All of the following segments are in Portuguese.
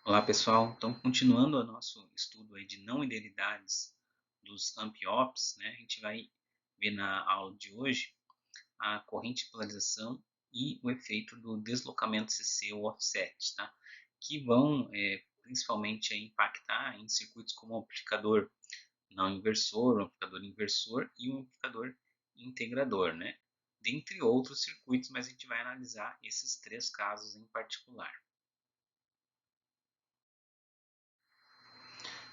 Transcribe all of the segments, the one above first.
Olá pessoal, então continuando o nosso estudo aí de não idealidades dos amp-ops, né, a gente vai ver na aula de hoje a corrente de polarização e o efeito do deslocamento CC ou offset, tá? Que vão principalmente aí, impactar em circuitos como o amplificador não inversor, o amplificador inversor e o amplificador integrador, né? Dentre outros circuitos, mas a gente vai analisar esses três casos em particular.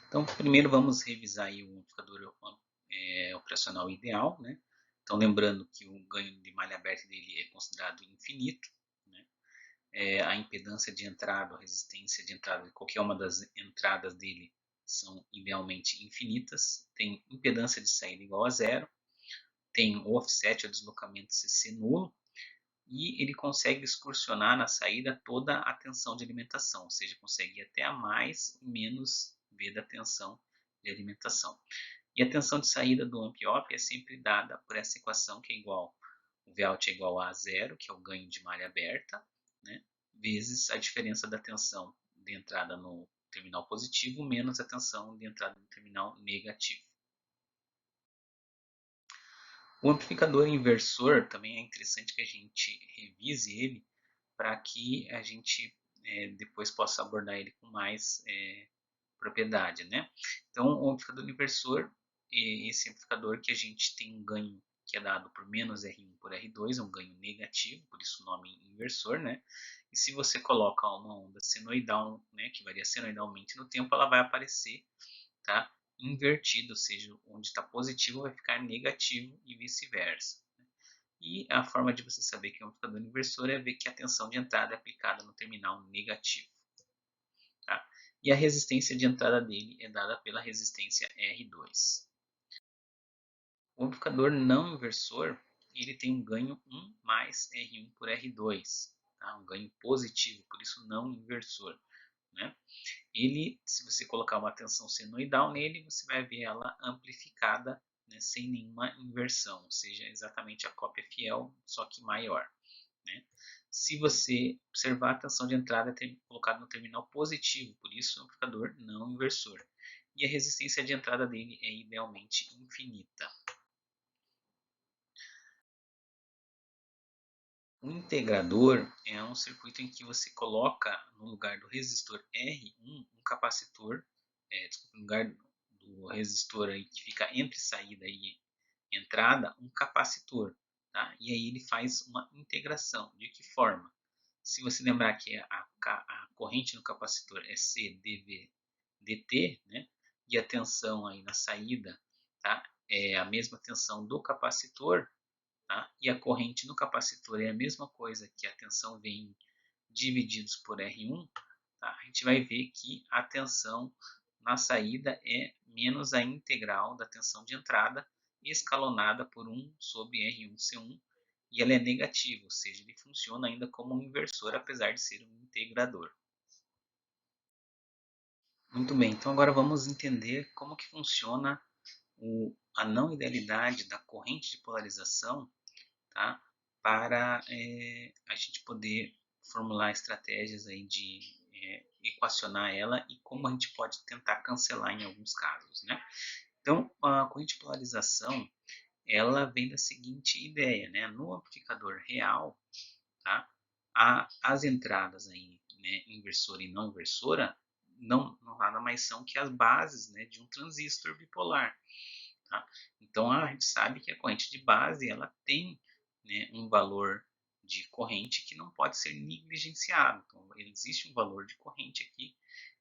Então, primeiro vamos revisar aí o amplificador operacional ideal, né? Então, lembrando que o ganho de malha aberta dele é considerado infinito, né? A impedância de entrada, a resistência de entrada de qualquer uma das entradas dele são idealmente infinitas. Tem impedância de saída igual a zero, tem o offset, o deslocamento CC nulo, e ele consegue excursionar na saída toda a tensão de alimentação, ou seja, consegue ir até a mais ou menos V da tensão de alimentação. E a tensão de saída do amp-op é sempre dada por essa equação que é igual, o Vout é igual a zero, que é o ganho de malha aberta, né, vezes a diferença da tensão de entrada no terminal positivo menos a tensão de entrada no terminal negativo. O amplificador inversor também é interessante que a gente revise ele para que a gente depois possa abordar ele com mais propriedade, né? Então, o amplificador inversor é esse amplificador que a gente tem um ganho que é dado por menos R1 por R2, é um ganho negativo, por isso o nome inversor, né? E se você coloca uma onda senoidal, né, que varia senoidalmente no tempo, ela vai aparecer, tá, invertida, ou seja, onde está positivo vai ficar negativo e vice-versa. E a forma de você saber que é um amplificador inversor é ver que a tensão de entrada é aplicada no terminal negativo. Tá? E a resistência de entrada dele é dada pela resistência R2. O amplificador não inversor ele tem um ganho 1 mais R1 por R2, tá? Um ganho positivo, por isso não inversor. Né? Ele, se você colocar uma tensão senoidal nele, você vai ver ela amplificada, né, sem nenhuma inversão, ou seja, exatamente a cópia fiel, só que maior. Né? Se você observar, a tensão de entrada é colocada no terminal positivo, por isso é um amplificador não inversor. E a resistência de entrada dele é idealmente infinita. O integrador é um circuito em que você coloca no lugar do resistor R1 um capacitor, no lugar do resistor aí que fica entre saída e entrada, um capacitor. Tá? E aí ele faz uma integração. De que forma? Se você lembrar que a corrente no capacitor é CdV dt, né? E a tensão aí na saída, tá? É a mesma tensão do capacitor, tá? E a corrente no capacitor é a mesma coisa que a tensão V divididos por R1, tá? A gente vai ver que a tensão na saída é menos a integral da tensão de entrada escalonada por 1 sobre R1C1 e ela é negativa, ou seja, ele funciona ainda como um inversor apesar de ser um integrador. Muito bem, então agora vamos entender como que funciona a não idealidade da corrente de polarização, tá? Para a gente poder formular estratégias aí de equacionar ela e como a gente pode tentar cancelar em alguns casos, né? Então, a corrente de polarização, ela vem da seguinte ideia, né? No amplificador real, tá? As entradas aí, né, inversora e não inversora, não nada mais são que as bases, né, de um transistor bipolar. Tá? Então a gente sabe que a corrente de base ela tem, né, um valor de corrente que não pode ser negligenciado. Então existe um valor de corrente aqui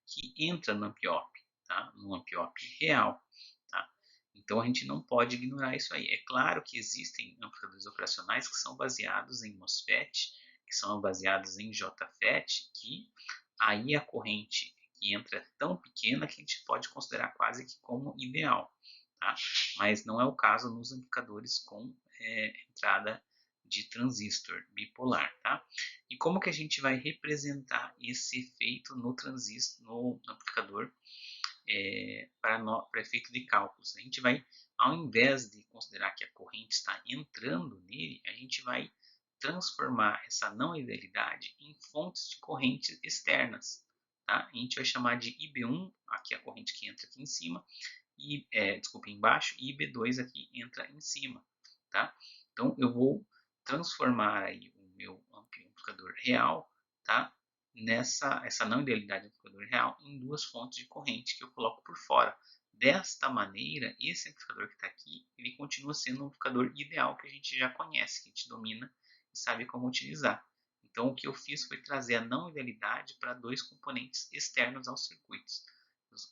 que entra no amp-op, tá? No amp-op real. Tá? Então a gente não pode ignorar isso aí. É claro que existem amplificadores operacionais que são baseados em MOSFET, que são baseados em JFET, que aí a corrente que entra é tão pequena que a gente pode considerar quase que como ideal. Tá? Mas não é o caso nos amplificadores com entrada de transistor bipolar. Tá? E como que a gente vai representar esse efeito no transistor, no amplificador para efeito de cálculos? A gente vai, ao invés de considerar que a corrente está entrando nele, a gente vai transformar essa não idealidade em fontes de corrente externas. tá? A gente vai chamar de IB1, aqui a corrente que entra aqui em cima, e, desculpa, embaixo, e IB2 aqui entra em cima, tá? Então, eu vou transformar aí o meu amplificador real, tá? Essa não idealidade do amplificador real em duas fontes de corrente que eu coloco por fora. Desta maneira, esse amplificador que está aqui, ele continua sendo um amplificador ideal que a gente já conhece, que a gente domina e sabe como utilizar. Então, o que eu fiz foi trazer a não idealidade para dois componentes externos aos circuitos.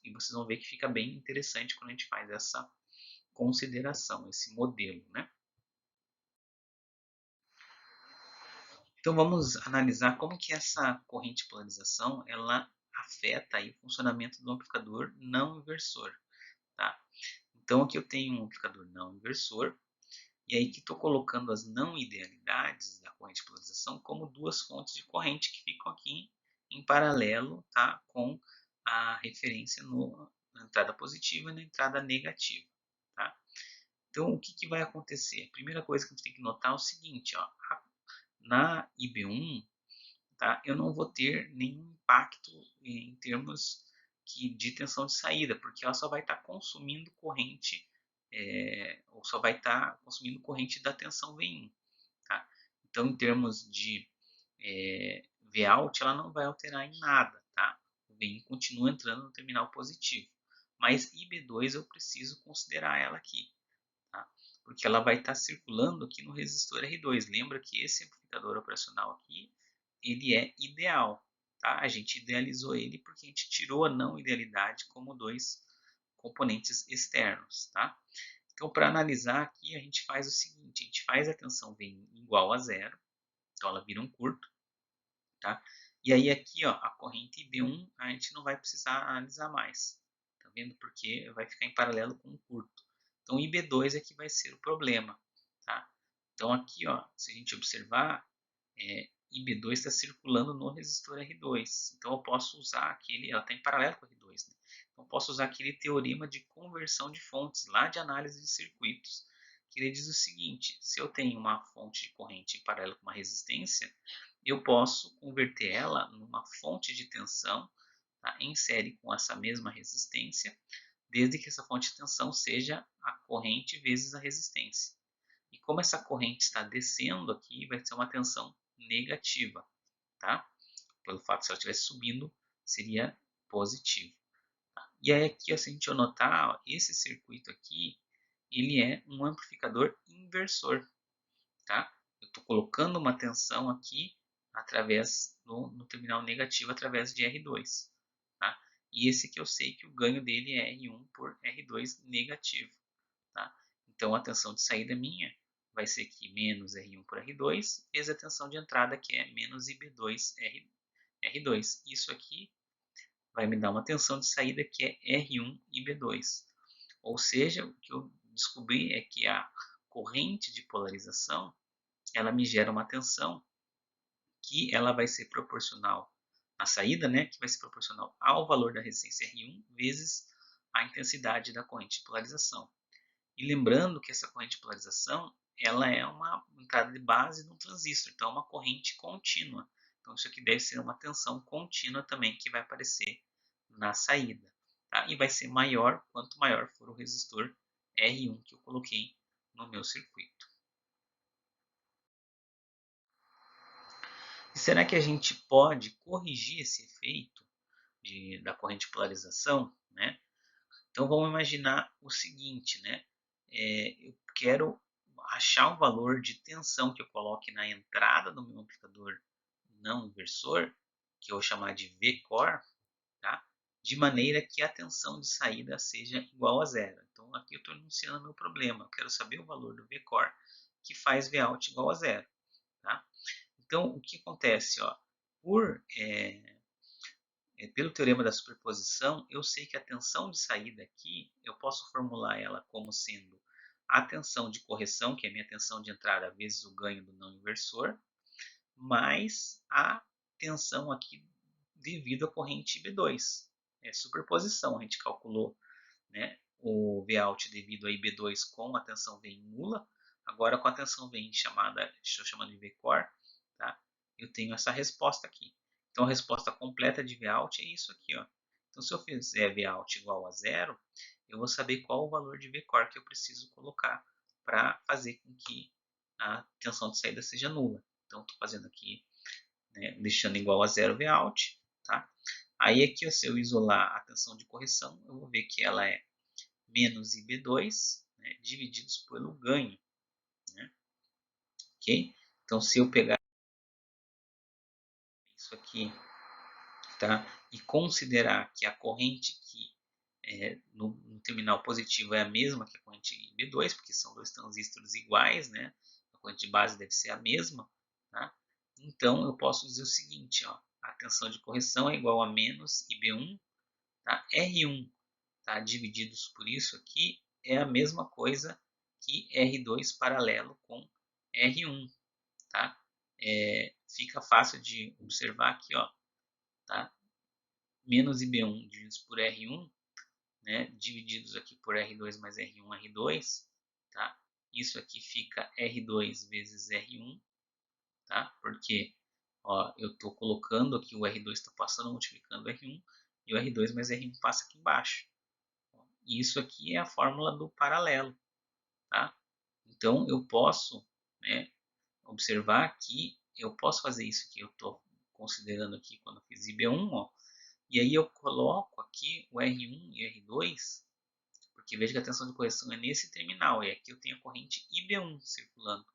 E vocês vão ver que fica bem interessante quando a gente faz essa consideração, esse modelo, né? Então vamos analisar como que essa corrente de polarização ela afeta aí o funcionamento do amplificador não inversor, tá? Então aqui eu tenho um amplificador não inversor e aí que estou colocando as não idealidades da corrente de polarização como duas fontes de corrente que ficam aqui em paralelo, tá? Com a referência na entrada positiva e na entrada negativa, tá? Então, o que vai acontecer? A primeira coisa que a gente tem que notar é o seguinte, ó, na IB1, tá, eu não vou ter nenhum impacto em termos de tensão de saída, porque ela só vai estar consumindo corrente, ou só vai estar consumindo corrente da tensão V1. Tá? Então, em termos de Vout, ela não vai alterar em nada. Tá? O V1 continua entrando no terminal positivo. Mas IB2 eu preciso considerar ela aqui. Tá? Porque ela vai estar circulando aqui no resistor R2. Lembra que esse amplificador operacional aqui, ele é ideal. Tá? A gente idealizou ele porque a gente tirou a não idealidade como dois componentes externos. Tá? Então, para analisar aqui, a gente faz o seguinte, a gente faz a tensão V igual a zero, então ela vira um curto, tá? E aí aqui, ó, a corrente IB1 a gente não vai precisar analisar mais, tá vendo? Porque vai ficar em paralelo com o curto. Então IB2 é que vai ser o problema, tá? Então aqui, ó, se a gente observar, IB2 está circulando no resistor R2. Então eu posso usar aquele, ela está em paralelo com o R2, né? Então eu posso usar aquele teorema de conversão de fontes lá de análise de circuitos, que ele diz o seguinte: se eu tenho uma fonte de corrente em paralelo com uma resistência, eu posso converter ela numa fonte de tensão, tá, em série com essa mesma resistência, desde que essa fonte de tensão seja a corrente vezes a resistência. E como essa corrente está descendo aqui, vai ser uma tensão negativa, tá? Pelo fato de se ela estivesse subindo, seria positivo. Tá? E aí aqui, se a gente notar, ó, esse circuito aqui, ele é um amplificador inversor, tá? Eu estou colocando uma tensão aqui através no terminal negativo através de R2, tá? E esse que eu sei que o ganho dele é R1 por R2 negativo, tá? Então a tensão de saída minha vai ser aqui menos R1 por R2, vezes a tensão de entrada que é menos IB2 R2. Isso aqui vai me dar uma tensão de saída que é R1 IB2. Ou seja, o que eu descobri é que a corrente de polarização ela me gera uma tensão que ela vai ser proporcional à saída, né, que vai ser proporcional ao valor da resistência R1 vezes a intensidade da corrente de polarização. E lembrando que essa corrente de polarização ela é uma entrada de base de um transistor, então é uma corrente contínua. Então isso aqui deve ser uma tensão contínua também que vai aparecer na saída. Tá? E vai ser maior quanto maior for o resistor R1 que eu coloquei no meu circuito. E será que a gente pode corrigir esse efeito da corrente de polarização? Né? Então vamos imaginar o seguinte, né? Eu quero achar o valor de tensão que eu coloque na entrada do meu amplificador não inversor, que eu vou chamar de V-core, tá? De maneira que a tensão de saída seja igual a zero. Então aqui eu estou enunciando o meu problema. Eu quero saber o valor do V-core que faz Vout igual a zero. Tá? Então o que acontece? Ó, pelo teorema da superposição, eu sei que a tensão de saída aqui, eu posso formular ela como sendo a tensão de correção, que é a minha tensão de entrada, vezes o ganho do não inversor, mais a tensão aqui devido à corrente IB2. É superposição, a gente calculou, né, o Vout devido a IB2 com a tensão V nula, agora com a tensão V chamada, estou chamando de V-core, tá? Eu tenho essa resposta aqui, Então a resposta completa de Vout é isso aqui, ó. Então se eu fizer Vout igual a 0, eu vou saber qual o valor de Vcore que eu preciso colocar para fazer com que a tensão de saída seja nula. Então estou fazendo aqui, né, deixando igual a 0 Vout, tá? Aí aqui, se eu isolar a tensão de correção, eu vou ver que ela é menos IB2, né, divididos pelo ganho, né? Ok? Então se eu pegar isso aqui, tá? E considerar que a corrente que no terminal positivo é a mesma que a corrente IB2, porque são dois transistores iguais, né? A corrente de base deve ser a mesma, tá? Então eu posso dizer o seguinte, ó, a tensão de correção é igual a menos IB1, tá? R1, tá? Divididos por isso aqui é a mesma coisa que R2 paralelo com R1, tá? Fica fácil de observar aqui, ó, tá? Menos IB1 divididos por R1, né, divididos aqui por R2 mais R1, R2, tá? Isso aqui fica R2 vezes R1, tá? Porque ó, eu estou colocando aqui o R2 está passando, multiplicando R1, e o R2 mais R1 passa aqui embaixo. E isso aqui é a fórmula do paralelo, tá? Então eu posso, né, observar que eu posso fazer isso que eu estou considerando aqui quando eu fiz IB1, ó, e aí eu coloco aqui o R1 e R2, porque veja que a tensão de correção é nesse terminal, e aqui eu tenho a corrente IB1 circulando,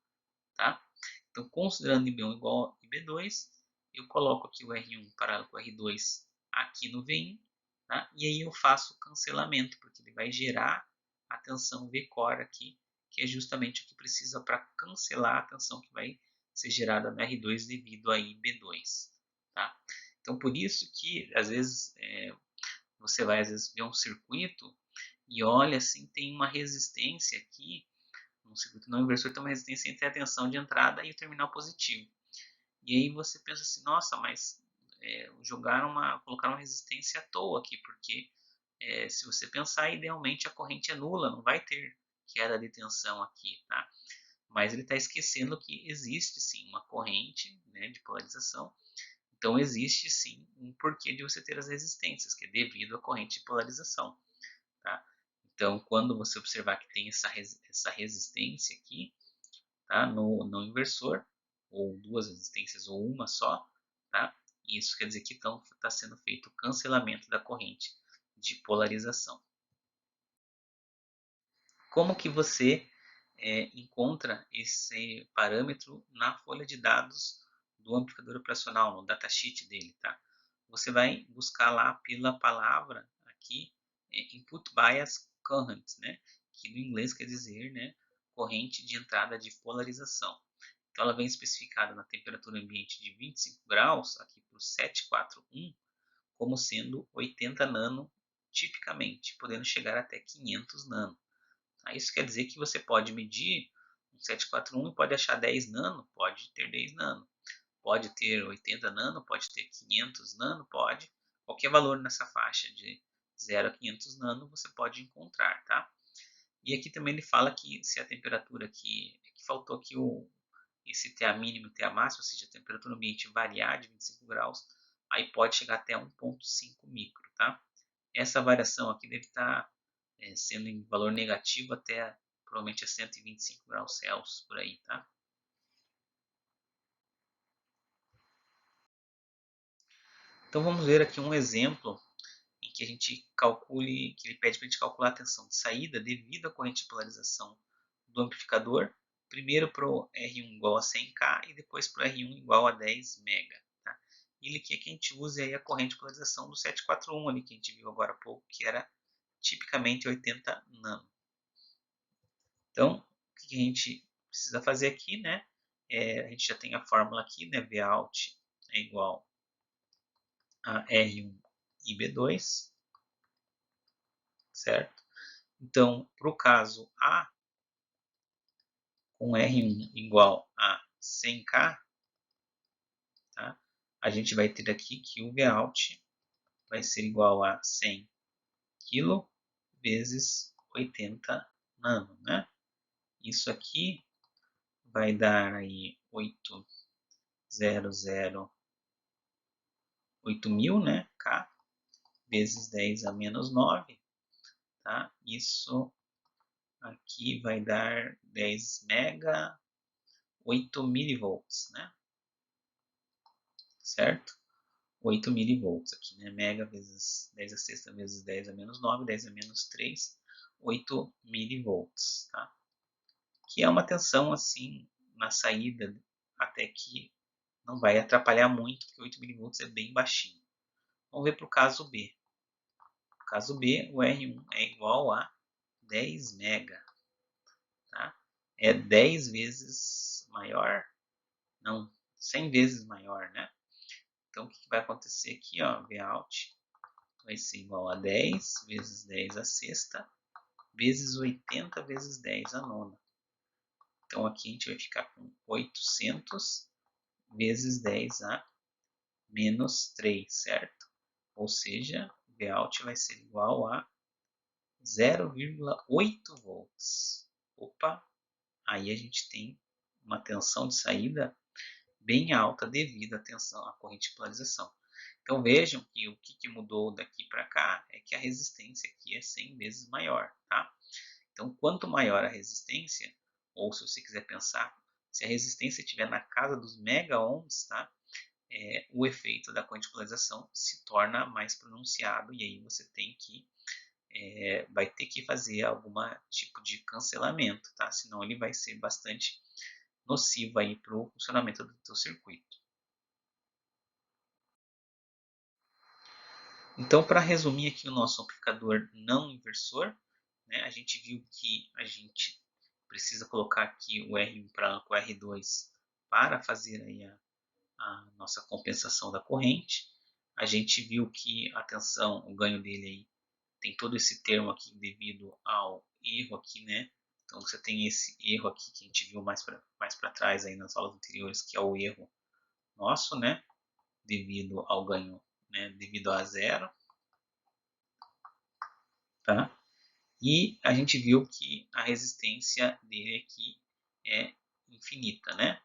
tá? Então, considerando IB1 igual a IB2, eu coloco aqui o R1 paralelo com o R2 aqui no V1, tá? E aí eu faço o cancelamento, porque ele vai gerar a tensão Vcore aqui, que é justamente o que precisa para cancelar a tensão que vai ser gerada no R2 devido a IB2, tá? Então, por isso que, às vezes, você vai às vezes ver um circuito e olha assim, tem uma resistência aqui, no circuito não inversor tem uma resistência entre a tensão de entrada e o terminal positivo. E aí você pensa assim, nossa, mas colocaram uma resistência à toa aqui, porque se você pensar, idealmente a corrente é nula, não vai ter queda de tensão aqui, tá? Mas ele está esquecendo que existe sim uma corrente, né, de polarização. Então existe sim um porquê de você ter as resistências, que é devido à corrente de polarização, tá? Então, quando você observar que tem essa resistência aqui, tá? No inversor, ou duas resistências ou uma só, tá? Isso quer dizer que está sendo feito o cancelamento da corrente de polarização. Como que você encontra esse parâmetro na folha de dados do amplificador operacional, no datasheet dele, tá? Você vai buscar lá pela palavra aqui, Input Bias Current, né? Que no inglês quer dizer, né, corrente de entrada de polarização. Então ela vem especificada na temperatura ambiente de 25 graus, aqui para o 741, como sendo 80 nano tipicamente, podendo chegar até 500 nano. Isso quer dizer que você pode medir um 741 e pode achar 10 nano, pode ter 10 nano. Pode ter 80 nano, pode ter 500 nano, pode. Qualquer valor nessa faixa de 0 a 500 nano você pode encontrar, tá? E aqui também ele fala que se a temperatura aqui, que faltou aqui esse TA mínimo e TA máximo, ou seja, a temperatura ambiente variar de 25 graus, aí pode chegar até 1,5 micro, tá? Essa variação aqui deve estar sendo em valor negativo até provavelmente a 125 graus Celsius, por aí, tá? Então vamos ver aqui um exemplo em que a gente calcule, que ele pede para a gente calcular a tensão de saída devido à corrente de polarização do amplificador, primeiro para o R1 igual a 100K e depois para o R1 igual a 10 MB. Tá? E ele quer que a gente use aí a corrente de polarização do 741 ali, que a gente viu agora há pouco, que era tipicamente 80 nano. Então, o que a gente precisa fazer aqui, né? A gente já tem a fórmula aqui, né? Vout é igual a R1 e B2, certo? Então, para o caso A, com R1 igual a 100K, tá? A gente vai ter aqui que o Vout vai ser igual a 100 kg vezes 80 nano, né? Isso aqui vai dar aí 800 8.000, né? K vezes 10 a menos 9, tá? Isso aqui vai dar 10 mega, 8 milivolts, né? Certo? 8 milivolts aqui, né? Mega vezes 10 a sexta vezes 10 a menos 9, 10 a menos 3, 8 milivolts, tá? Que é uma tensão assim na saída, até que não vai atrapalhar muito, porque 8 milivolts é bem baixinho. Vamos ver para o caso B. No caso B, o R1 é igual a 10 mega, tá? É 10 vezes maior? Não, 100 vezes maior, né? Então, o que vai acontecer aqui, ó, Vout vai ser igual a 10 vezes 10 a sexta, vezes 80 vezes 10 a nona. Então, aqui a gente vai ficar com 800 vezes 10 a menos 3, certo? Ou seja, Vout vai ser igual a 0,8 volts. Opa, aí a gente tem uma tensão de saída bem alta devido à tensão, à corrente de polarização. Então vejam que o que mudou daqui para cá é que a resistência aqui é 100 vezes maior, tá? Então quanto maior a resistência, ou se você quiser pensar, se a resistência estiver na casa dos mega ohms, tá? O efeito da corrente de polarização se torna mais pronunciado e aí você tem que vai ter que fazer algum tipo de cancelamento, tá? Senão ele vai ser bastante nocivo aí para o funcionamento do teu circuito. Então, para resumir aqui o nosso amplificador não inversor, né, a gente viu que a gente precisa colocar aqui o R1 para o R2 para fazer aí a nossa compensação da corrente. A gente viu que a tensão, o ganho dele aí, tem todo esse termo aqui devido ao erro aqui, né? Então você tem esse erro aqui que a gente viu mais para trás aí nas aulas anteriores, que é o erro nosso, né? Devido ao ganho, né? Devido a zero, tá? E a gente viu que a resistência dele aqui é infinita, né?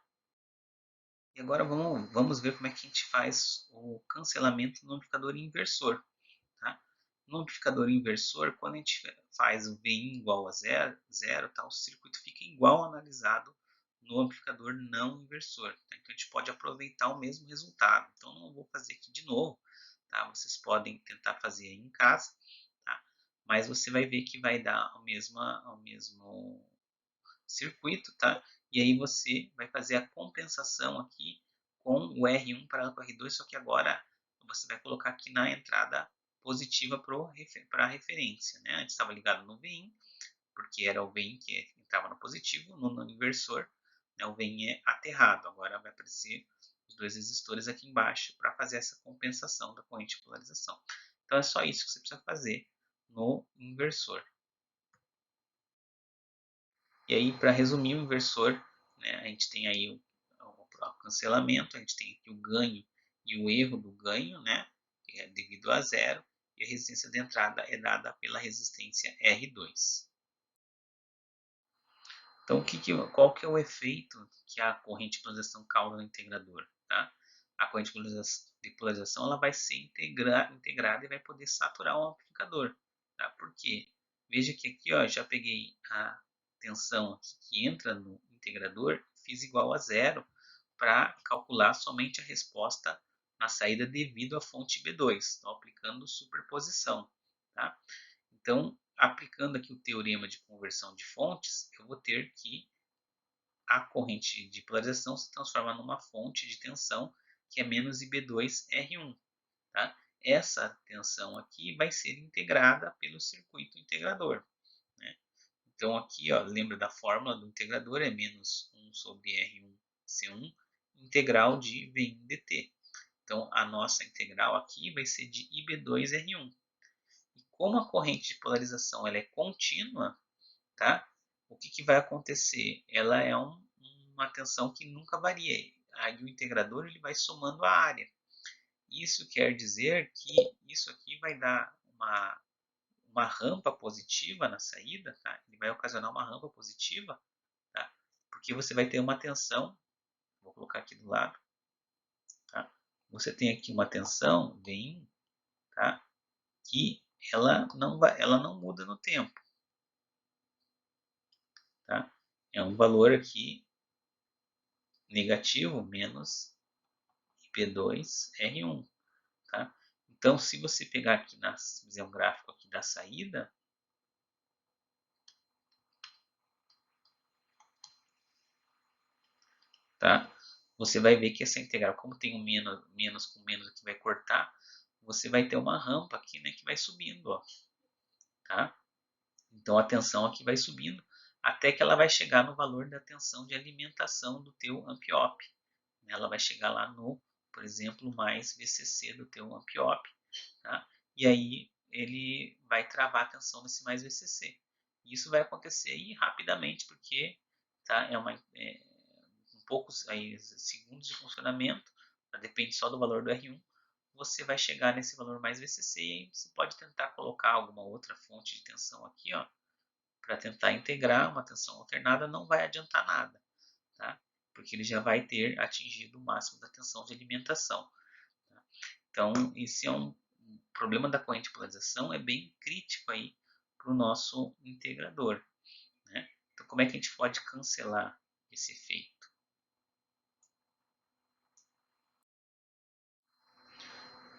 E agora vamos ver como é que a gente faz o cancelamento no amplificador inversor. Tá? No amplificador inversor, quando a gente faz o Vin igual a zero tá? O circuito fica igual analisado no amplificador não inversor. Tá? Então a gente pode aproveitar o mesmo resultado. Então não vou fazer aqui de novo. Tá? Vocês podem tentar fazer aí em casa. Tá? Mas você vai ver que vai dar o mesmo circuito, tá? E aí você vai fazer a compensação aqui com o R1 para o R2, só que agora você vai colocar aqui na entrada positiva para a referência, né? Antes estava ligado no Vin, porque era o Vin que entrava no positivo, no inversor, né? O Vin é aterrado, agora vai aparecer os dois resistores aqui embaixo para fazer essa compensação da corrente de polarização. Então é só isso que você precisa fazer no inversor. E aí, para resumir o inversor, né, a gente tem aí o cancelamento, a gente tem aqui o ganho e o erro do ganho, né, que é devido a zero, e a resistência de entrada é dada pela resistência R2. Então, qual que é o efeito que a corrente de polarização causa no integrador? Tá? A corrente de polarização ela vai ser integrada e vai poder saturar o amplificador. Tá? Por quê? Veja que aqui ó, já peguei a tensão que entra no integrador, fiz igual a zero para calcular somente a resposta na saída devido à fonte B2, então aplicando superposição. Tá? Então, aplicando aqui o teorema de conversão de fontes, eu vou ter que a corrente de polarização se transforma numa fonte de tensão que é menos IB2R1. Tá? Essa tensão aqui vai ser integrada pelo circuito integrador. Né? Então aqui, ó, lembra da fórmula do integrador, é menos 1 sobre R1C1 integral de V1 dt. Então a nossa integral aqui vai ser de IB2R1. E como a corrente de polarização ela é contínua, tá? O que vai acontecer? Ela é uma tensão que nunca varia. Aí o integrador ele vai somando a área. Isso quer dizer que isso aqui vai dar uma rampa positiva na saída, tá? Ele vai ocasionar uma rampa positiva, tá? Porque você vai ter uma tensão, vou colocar aqui do lado, tá? você tem aqui uma tensão V1, tá? Que ela não muda no tempo, tá? É um valor aqui negativo menos IP2R1, tá? Então, se você pegar aqui na visão gráfica aqui da saída, tá? Você vai ver que essa integral, como tem um menos com menos que vai cortar, você vai ter uma rampa aqui, né, que vai subindo, ó, tá? Então a tensão aqui vai subindo até que ela vai chegar no valor da tensão de alimentação do teu amp-op. Ela vai chegar lá no, por exemplo, mais VCC do teu amp-op, tá? E aí ele vai travar a tensão nesse mais VCC. Isso vai acontecer aí rapidamente porque tá, poucos aí, segundos de funcionamento, tá? Depende só do valor do R1, você vai chegar nesse valor mais VCC e aí você pode tentar colocar alguma outra fonte de tensão aqui, ó, para tentar integrar uma tensão alternada, não vai adiantar nada, tá? Porque ele já vai ter atingido o máximo da tensão de alimentação. Tá? Então, esse é um problema da corrente de polarização, é bem crítico aí para o nosso integrador. Né? Então, como é que a gente pode cancelar esse efeito?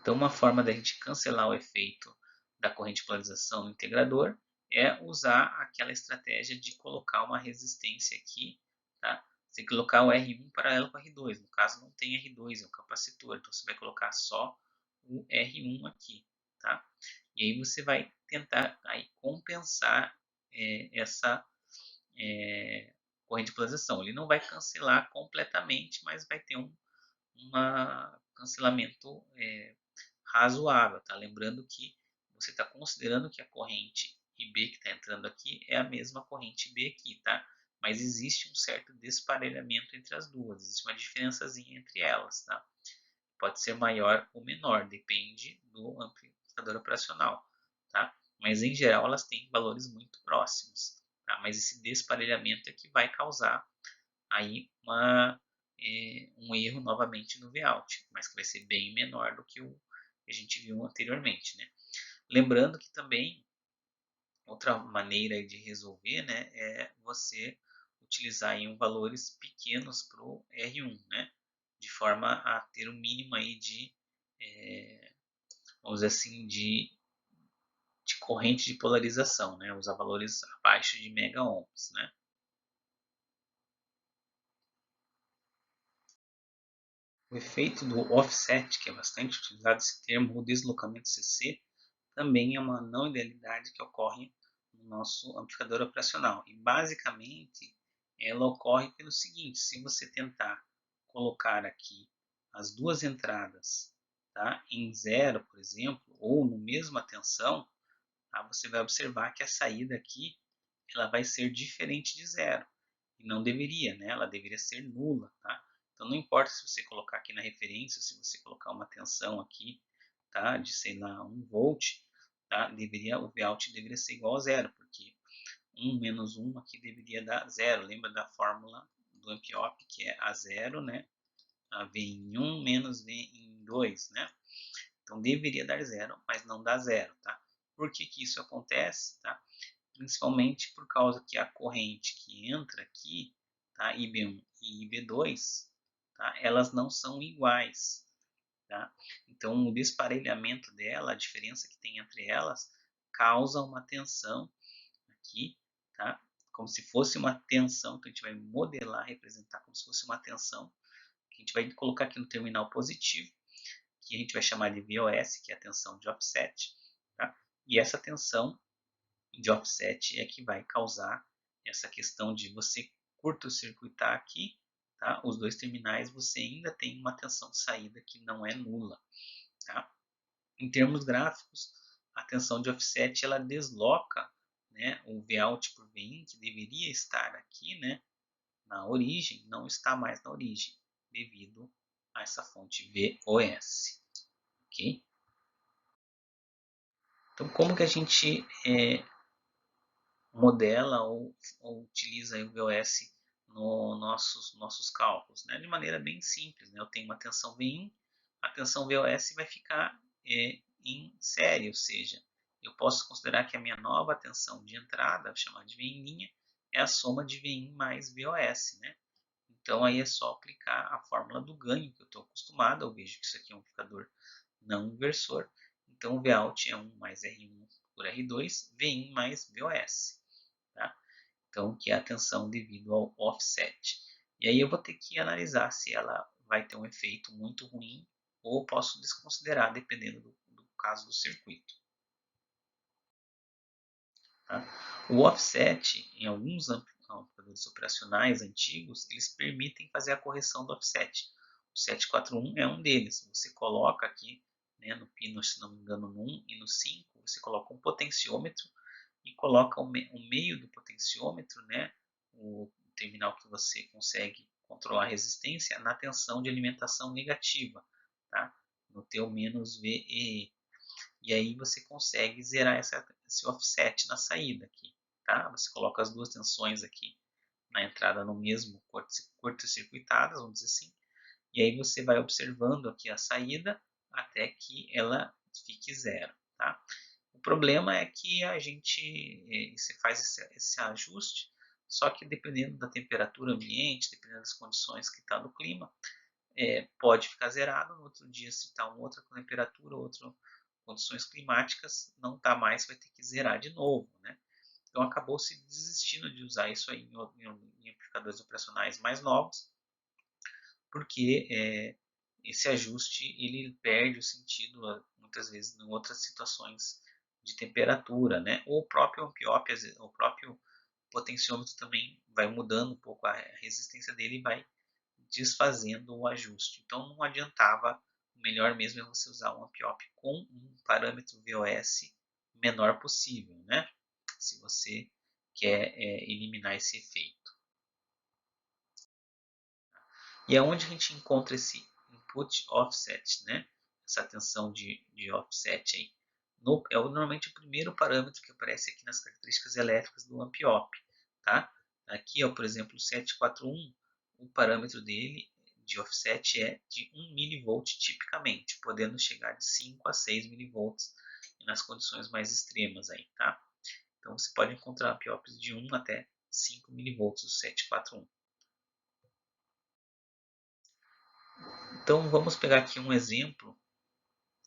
Então, uma forma da gente cancelar o efeito da corrente de polarização no integrador é usar aquela estratégia de colocar uma resistência aqui, tá? Você tem que colocar o R1 paralelo com o R2. No caso, não tem R2, é um capacitor. Então, você vai colocar só o R1 aqui, tá? E aí você vai tentar aí compensar essa corrente de polarização. Ele não vai cancelar completamente, mas vai ter um cancelamento razoável, tá? Lembrando que você está considerando que a corrente IB que está entrando aqui é a mesma corrente IB aqui, tá? Mas existe um certo desparelhamento entre as duas, existe uma diferençazinha entre elas, tá? Pode ser maior ou menor, depende do amplificador operacional, tá? Mas em geral elas têm valores muito próximos, tá? Mas esse desparelhamento é que vai causar aí um erro novamente no Vout, mas que vai ser bem menor do que o que a gente viu anteriormente, né? Lembrando que também outra maneira de resolver, né, é você utilizar em valores pequenos para o R1, né, de forma a ter o um mínimo aí vamos dizer assim, de corrente de polarização, né, usar valores abaixo de mega ohms, né. O efeito do offset, que é bastante utilizado esse termo, o deslocamento CC, também é uma não idealidade que ocorre no nosso amplificador operacional. E basicamente ela ocorre pelo seguinte: se você tentar colocar aqui as duas entradas, tá, em zero, por exemplo, ou no mesma tensão, tá, você vai observar que a saída aqui ela vai ser diferente de zero. E não deveria, né? Ela deveria ser nula, tá? Então não importa se você colocar aqui na referência, se você colocar uma tensão aqui, tá, de sei lá 1 volt, tá, o Vout deveria ser igual a zero, porque 1 menos 1 aqui deveria dar zero. Lembra da fórmula do amp-op, que é a zero, né? A V em 1 menos V em 2, né? Então deveria dar zero, mas não dá zero, tá? Por que que isso acontece, tá? Principalmente por causa que a corrente que entra aqui, tá, IB1 e IB2, tá, elas não são iguais. Tá? Então, o desparelhamento dela, a diferença que tem entre elas, causa uma tensão aqui, tá? Como se fosse uma tensão, então a gente vai modelar, representar como se fosse uma tensão, que a gente vai colocar aqui no terminal positivo, que a gente vai chamar de VOS, que é a tensão de offset, tá? E essa tensão de offset é que vai causar essa questão de você curto-circuitar aqui, tá? Os dois terminais, você ainda tem uma tensão de saída que não é nula, tá? Em termos gráficos, a tensão de offset ela desloca, né, o Vout por Vin, que deveria estar aqui, né, na origem, não está mais na origem, devido a essa fonte VOS. Ok? Então, como que a gente modela ou utiliza o VOS nos nossos cálculos, né? De maneira bem simples, né? Eu tenho uma tensão V1, a tensão VOS vai ficar em série, ou seja, eu posso considerar que a minha nova tensão de entrada, chamada de Vin', é a soma de Vin mais VOS, né? Então aí é só aplicar a fórmula do ganho que eu estou acostumado. Eu vejo que isso aqui é um amplificador não inversor. Então o Vout é 1 mais R1 por R2, Vin mais VOS. Tá? Então que é a tensão devido ao offset. E aí eu vou ter que analisar se ela vai ter um efeito muito ruim ou posso desconsiderar dependendo do caso do circuito. Tá? O offset, em alguns amplificadores operacionais antigos, eles permitem fazer a correção do offset. O 741 é um deles. Você coloca aqui, né, no pino, se não me engano, no 1 e no 5, você coloca um potenciômetro e coloca o meio do potenciômetro, né, o terminal que você consegue controlar a resistência, na tensão de alimentação negativa, tá? No teu menos VE. E aí você consegue zerar esse offset na saída aqui, tá? Você coloca as duas tensões aqui na entrada no mesmo curto-circuitadas, vamos dizer assim, e aí você vai observando aqui a saída até que ela fique zero, tá? O problema é que a gente você faz esse ajuste, só que dependendo da temperatura ambiente, dependendo das condições que está no clima, pode ficar zerado, no outro dia se está uma outra temperatura, outras condições climáticas, não está mais, vai ter que zerar de novo, né? Então acabou se desistindo de usar isso aí em amplificadores operacionais mais novos, porque esse ajuste ele perde o sentido muitas vezes em outras situações de temperatura, né? Ou o próprio ampliop, o próprio potenciômetro também vai mudando um pouco a resistência dele e vai desfazendo o ajuste. Então não adiantava, o melhor mesmo é você usar um ampliop com um parâmetro VOS menor possível, né? Se você quer eliminar esse efeito. E é onde a gente encontra esse input offset, né? Essa tensão de offset aí. Normalmente o primeiro parâmetro que aparece aqui nas características elétricas do ampliop, tá? Aqui, ó, por exemplo, o 741, o parâmetro dele de offset é de 1 mV tipicamente, podendo chegar de 5 a 6 mV nas condições mais extremas aí, tá? Então você pode encontrar ampliops de 1 até 5 mV do 741. Então vamos pegar aqui um exemplo,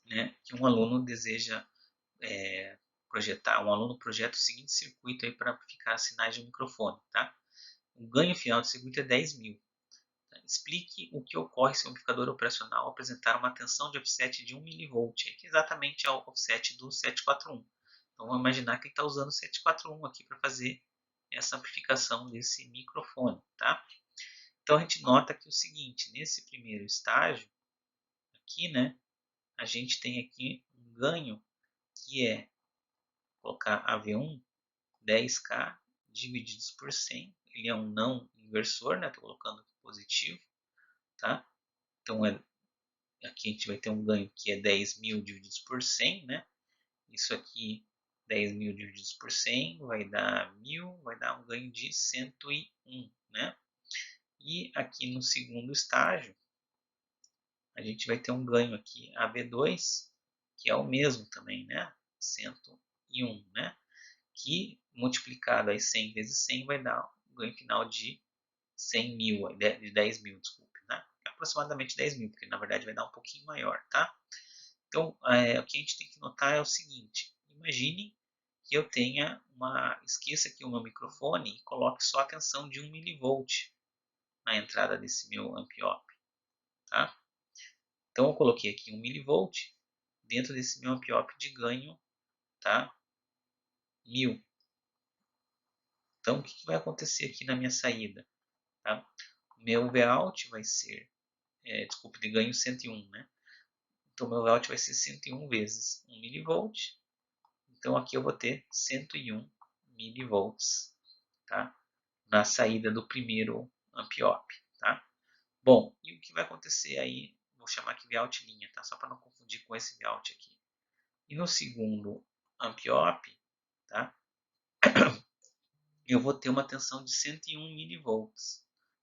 né, que um aluno deseja projetar. Um aluno projeta o seguinte circuito aí para amplificar sinais de um microfone, tá? O ganho final do circuito é 10 mil. Tá? Explique o que ocorre se o amplificador operacional apresentar uma tensão de offset de 1 mV, que exatamente é o offset do 741. Então vamos imaginar que ele está usando o 741 aqui para fazer essa amplificação desse microfone, tá? Então a gente nota que o seguinte, nesse primeiro estágio aqui, né, a gente tem aqui um ganho que é colocar AV1 10K divididos por 100. Ele é um não inversor, né? Estou colocando aqui positivo, tá? Então aqui a gente vai ter um ganho que é 10 mil divididos por 100, né? Isso aqui 10 mil divididos por 100 vai dar 1000, vai dar um ganho de 101, né? E aqui no segundo estágio a gente vai ter um ganho aqui AV2, que é o mesmo também, né? 101, né? Que multiplicado aí 100 vezes 100 vai dar um ganho final de 100 mil, de 10 mil, desculpe, né? Aproximadamente 10 mil, porque na verdade vai dar um pouquinho maior, tá? Então, o que a gente tem que notar é o seguinte, imagine que eu tenha esqueça aqui o meu microfone e coloque só a tensão de 1 mV na entrada desse meu ampliop, tá? Então eu coloquei aqui 1 mV dentro desse meu ampliop de ganho, tá? 1000. Então o que vai acontecer aqui na minha saída? Tá? O meu Vout vai ser, desculpe, de ganho 101, né? Então meu Vout vai ser 101 vezes 1 mV. Então aqui eu vou ter 101 mV, tá? Na saída do primeiro ampliop, tá? Bom, e o que vai acontecer aí? Vou chamar aqui Vout linha, tá? Só para não confundir com esse Vout aqui. E no segundo ampliop, tá? Eu vou ter uma tensão de 101 mV.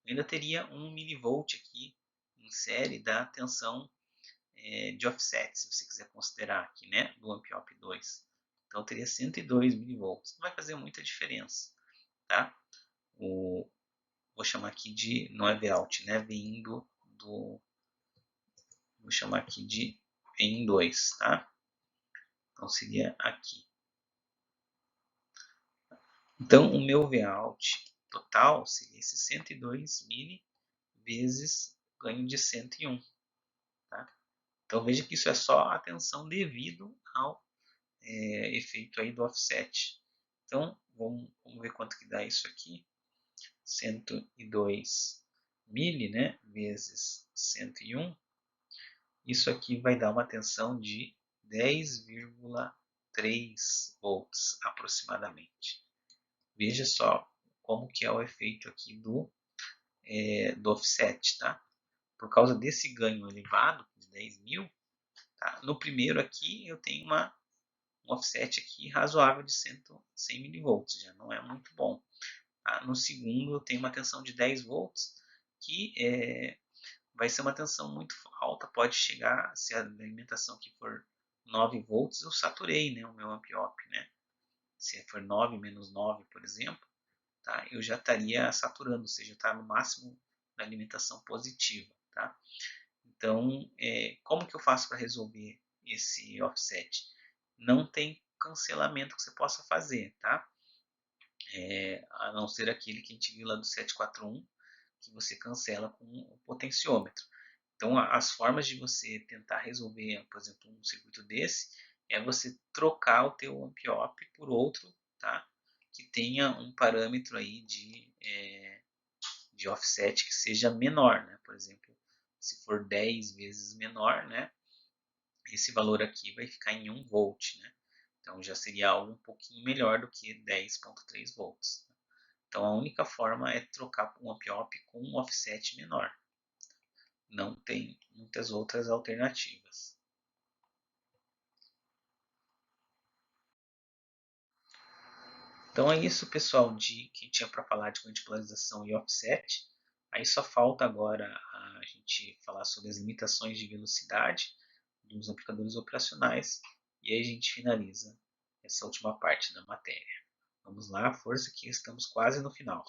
Eu ainda teria 1 mV aqui em série da tensão de offset, se você quiser considerar aqui, né, do Ampiop 2. Então eu teria 102 milivolts. Não vai fazer muita diferença, tá? Vou chamar aqui de, não é Vout, né, vindo do, vou chamar aqui de em 2, tá? Então seria aqui. Então o meu Vout total seria esse 102 mili vezes ganho de 101, tá? Então veja que isso é só a tensão devido ao efeito aí do offset. Então vamos ver quanto que dá isso aqui. 102 mili, né, vezes 101. Isso aqui vai dar uma tensão de 10,3 volts aproximadamente. Veja só como que é o efeito aqui do offset, tá? Por causa desse ganho elevado de 10 mil, tá? No primeiro aqui eu tenho um offset aqui razoável de 100 milivolts, já não é muito bom. Tá? No segundo eu tenho uma tensão de 10 volts, que vai ser uma tensão muito alta, pode chegar, se a alimentação aqui for 9 volts, eu saturei, né, o meu ampiop, né? Se for 9 menos 9, por exemplo, tá? Eu já estaria saturando, ou seja, está no máximo da alimentação positiva, tá? Então, como que eu faço para resolver esse offset? Não tem cancelamento que você possa fazer, tá? A não ser aquele que a gente viu lá do 741, que você cancela com o potenciômetro. Então, as formas de você tentar resolver, por exemplo, um circuito desse, é você trocar o teu ampiop por outro, tá? Que tenha um parâmetro aí de offset que seja menor, né? Por exemplo, se for 10 vezes menor, né? Esse valor aqui vai ficar em 1 volt, né? Então já seria algo um pouquinho melhor do que 10,3 volts. Então a única forma é trocar um ampiop com um offset menor. Não tem muitas outras alternativas. Então é isso, pessoal, de que tinha para falar de corrente de polarização e offset. Aí só falta agora a gente falar sobre as limitações de velocidade dos amplificadores operacionais e aí a gente finaliza essa última parte da matéria. Vamos lá, força que estamos quase no final.